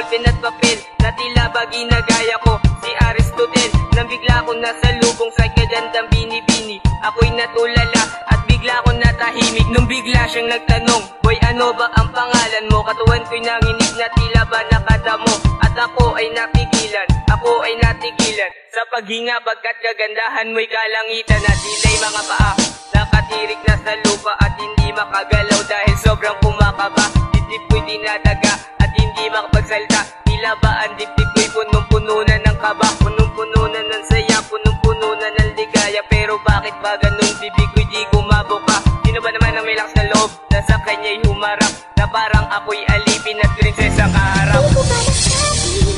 ballpen at papel na tila ba ginagaya ko si Aristotle. Nang bigla ko nasa lubong sa kagandang binibini, ako'y natulala at bigla ko natahimik. Nung bigla siyang nagtanong, boy, ano ba ang pangalan mo? Katuwan ko'y nanginig na tila ba nakadamo, at ako ay napigilan, ako ay natigilan sa paghinga, pagkat kagandahan mo'y kalangitan at tila'y mga paa nakatirik na sa lupa at hindi makagalaw dahil sobrang kumakaba. Dibdib ko'y dinadaga at hindi makapagsalta, tila ba ang dibdib ko'y punong-puno na ng kaba, punong-puno na ng saya, punong-puno na ng ligaya. Pero bakit ba ganun, bibig ko'y di kumabuka? Sino ba naman ang may lakas na loob na sa kanya'y humarap, na parang ako'y alipin at prinsesa kaharap? Hindi ko ba nasabi,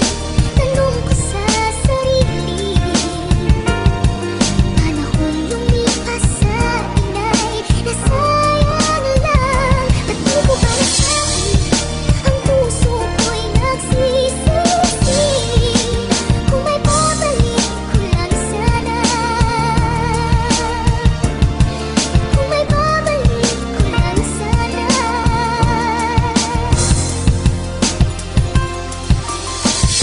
tanong ko sa sarili, panahon lumipas sa inay, nasayang lang. At di ko ba nasabi, ang puso ko'y nagsisisi, kung may babalik ko lang sana, kung may babalik ko lang sana.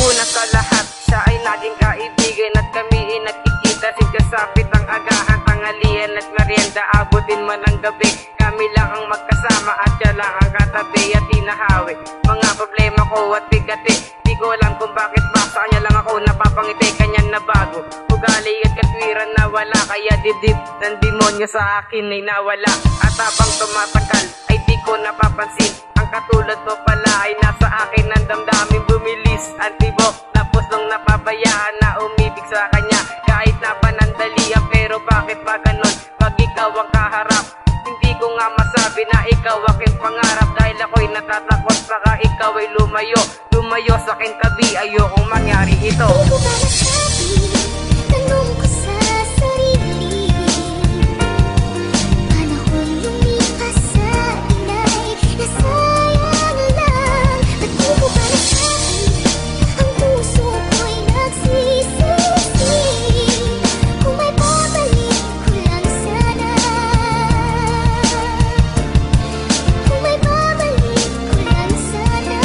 Una sa lahat, siya ay naging kaibigan at kami ay nagkikita sigkasapit ang agahan, tanghalian at merienda, abutin man ang gabi. Kami lang ang magkasama at siya lang ang katabi at tinahawi mga problema ko at bigati. Di ko alam kung bakit ba sa kanya lang ako napapangiti, kanya na bago ugali at katwiran na wala, kaya dibdib ng demonyo sa akin ay nawala. At habang tumatagal ay di ko napapansin, ang katulad mo pala ay nasa akin, ang damdamin bumilis, ang tibok na pusong napabayaan na umibig sa kanya kahit na panandalian. Pero bakit ba ganon pag ikaw ang kaharap? Hindi ko nga masabi na ikaw aking pangarap, dahil ako'y natatakot baka ikaw ay lumayo, lumayo sa aking tabi, ayokong mangyari ito. Hindi ko ba nasabi, tanong ko sa sarili, panahon lumipas sa inay, nasayang lang. At di ko ba nasabi, ang puso ko'y nagsisisi, kung may babalik ko lang sana, kung may babalik ko lang sana.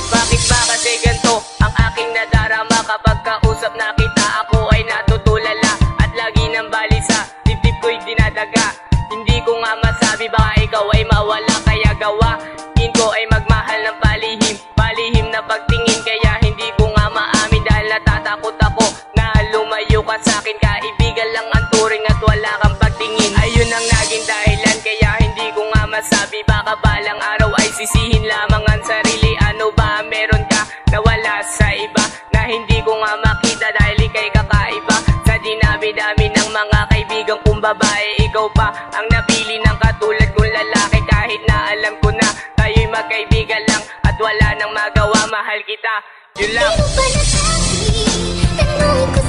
Bakit ba kasi ganito ang aking nadarama kapag kausap na kita? Ako ay natutulala at lagi nang balisa, dibdib ko'y dinadaga. Hindi ko nga masabi, baka ikaw ay mawala, kaya gawain ko ay magmahal ng palihim, palihim na pagtingin. Kaya hindi ko nga maamin dahil natatakot ako na lumayo ka sa'kin. Kaibigan lang ang turing at wala kang pagtingin, ayun ang naging dahilan kaya hindi ko nga masabi. Baka balang araw ay sisihin lamang ang sarili. Ano ba meron ka na wala sa iba, na hindi ko nga makita dahil ika'y kakaiba sa dinami-dami ng mga kaibigan kong babae? Ikaw pa ang napili ng katulad kong lalaki, kahit na alam ko na tayo'y magkaibigan lang at wala nang magawa. Mahal kita, yun lang. Hindi ko ba nasabi, tanong ko